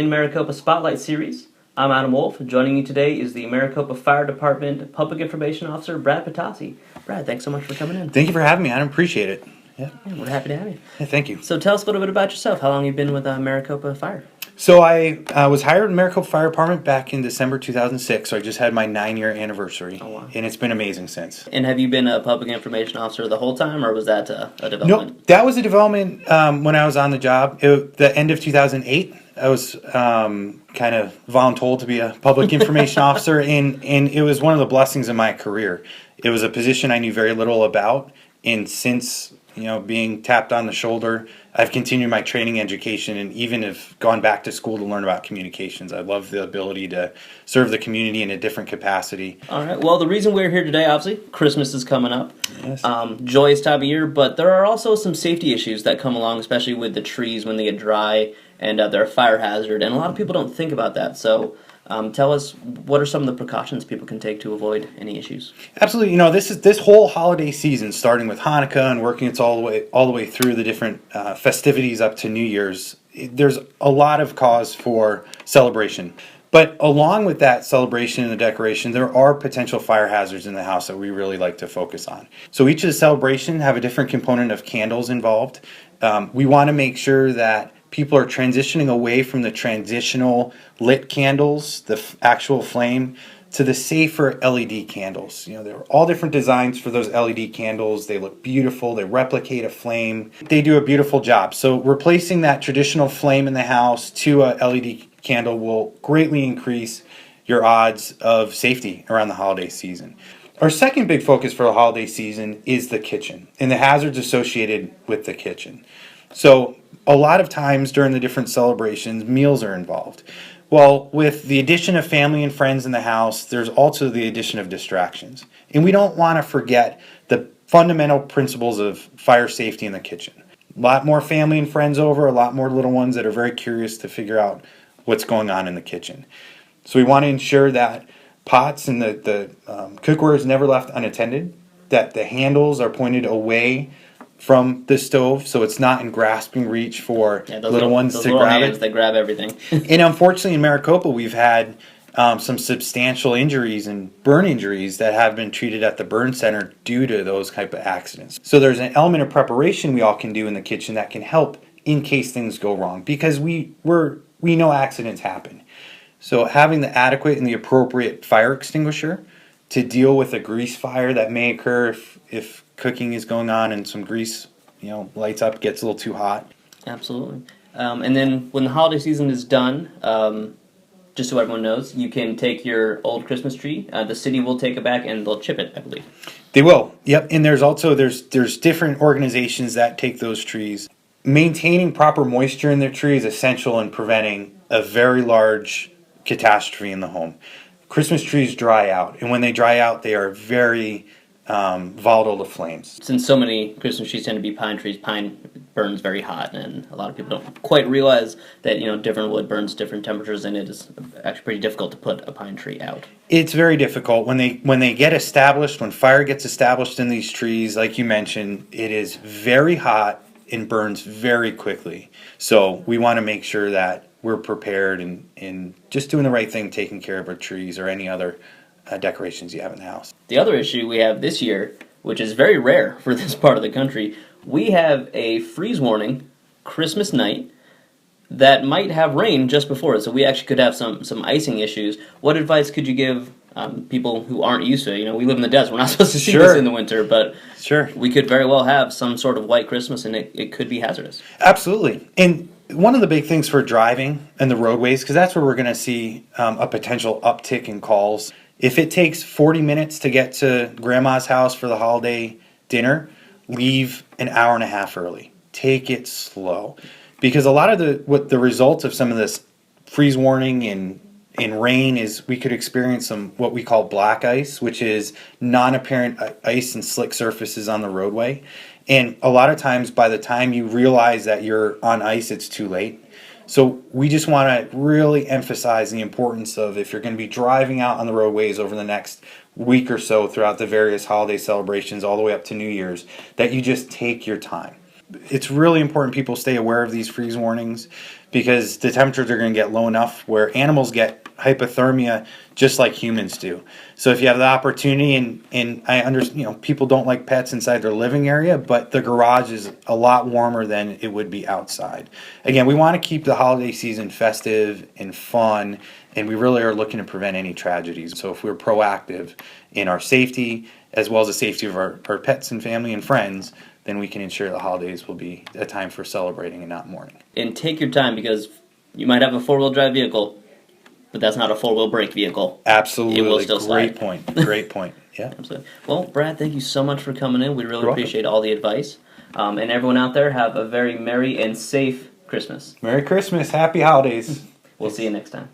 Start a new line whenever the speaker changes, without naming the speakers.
InMaricopa Spotlight Series. I'm Adam Wolf. Joining you today is the Maricopa Fire Department Public Information Officer, Brad Pitassi. Brad, thanks so much for coming in.
Thank you for having me. I appreciate it.
Yeah, we're happy to have you.
Yeah, thank you.
So tell us a little bit about yourself. How long have you been with Maricopa Fire?
So I was hired in Maricopa Fire Department back in December 2006, so I just had my 9-year anniversary, and it's been amazing since.
And have you been a public information officer the whole time, or was that a development?
No, that was a development when I was on the job. The end of 2008, I was kind of voluntold to be a public information officer, and it was one of the blessings of my career. It was a position I knew very little about, and since being tapped on the shoulder, I've continued my training education and even have gone back to school to learn about communications. I love the ability to serve the community in a different capacity.
All right. Well, the reason we're here today, obviously, Christmas is coming up.
Yes.
Joyous time of year, but there are also some safety issues that come along, especially with the trees when they get dry and they're a fire hazard. And a lot of people don't think about that. So tell us, what are some of the precautions people can take to avoid any issues?
Absolutely. This whole holiday season, starting with Hanukkah and working its all the way through the different festivities up to New Year's, there's a lot of cause for celebration. But along with that celebration and the decoration, there are potential fire hazards in the house that we really like to focus on. So each of the celebrations have a different component of candles involved. We want to make sure that people are transitioning away from the traditional lit candles, the actual flame, to the safer LED candles. There are all different designs for those LED candles. They look beautiful. They replicate a flame. They do a beautiful job. So replacing that traditional flame in the house to a LED candle will greatly increase your odds of safety around the holiday season. Our second big focus for the holiday season is the kitchen and the hazards associated with the kitchen. So a lot of times during the different celebrations, meals are involved. Well, with the addition of family and friends in the house, there's also the addition of distractions. And we don't want to forget the fundamental principles of fire safety in the kitchen. A lot more family and friends over, a lot more little ones that are very curious to figure out what's going on in the kitchen. So we want to ensure that pots and the cookware is never left unattended, that the handles are pointed away from the stove, so it's not in grasping reach for little ones to grab it.
They grab everything.
And unfortunately, in Maricopa, we've had some substantial injuries and burn injuries that have been treated at the burn center due to those type of accidents. So there's an element of preparation we all can do in the kitchen that can help in case things go wrong, because we know accidents happen. So having the adequate and the appropriate fire extinguisher to deal with a grease fire that may occur if cooking is going on and some grease, lights up, gets a little too hot.
Absolutely. And then when the holiday season is done, just so everyone knows, you can take your old Christmas tree. The city will take it back and they'll chip it, I believe.
They will. Yep. And there's different organizations that take those trees. Maintaining proper moisture in their tree is essential in preventing a very large catastrophe in the home. Christmas trees dry out, and when they dry out, they are very volatile to flames.
Since so many Christmas trees tend to be pine trees, pine burns very hot, and a lot of people don't quite realize that different wood burns different temperatures, and it is actually pretty difficult to put a pine tree out.
It's very difficult when they get established. When fire gets established in these trees, like you mentioned, it is very hot and burns very quickly. So we want to make sure that we're prepared and just doing the right thing, taking care of our trees or any other decorations you have in the house.
The other issue we have this year, which is very rare for this part of the country, we have a freeze warning Christmas night that might have rain just before it, so we actually could have some icing issues. What advice could you give people who aren't used to it? We live in the desert, we're not supposed to see this in the winter, but we could very well have some sort of white Christmas, and it could be hazardous.
Absolutely. And one of the big things for driving and the roadways, because that's where we're going to see a potential uptick in calls. If it takes 40 minutes to get to grandma's house for the holiday dinner, leave an hour and a half early. Take it slow. Because a lot of the result of some of this freeze warning and rain is we could experience some what we call black ice, which is non-apparent ice and slick surfaces on the roadway. And a lot of times by the time you realize that you're on ice, it's too late. So we just want to really emphasize the importance of, if you're going to be driving out on the roadways over the next week or so throughout the various holiday celebrations all the way up to New Year's, that you just take your time. it's really important people stay aware of these freeze warnings, because the temperatures are going to get low enough where animals get hypothermia just like humans do. So if you have the opportunity, and I understand, people don't like pets inside their living area, but the garage is a lot warmer than it would be outside. Again, we want to keep the holiday season festive and fun, and we really are looking to prevent any tragedies. So if we're proactive in our safety, as well as the safety of our pets and family and friends, then we can ensure the holidays will be a time for celebrating and not mourning.
And take your time, because you might have a four-wheel drive vehicle, but that's not a four-wheel brake vehicle.
Absolutely.
It will still slide.
Great point. Great point. Yeah.
Absolutely. Well, Brad, thank you so much for coming in. We really
You're
appreciate all the advice. And everyone out there, have a very merry and safe Christmas.
Merry Christmas. Happy holidays.
We'll see you next time.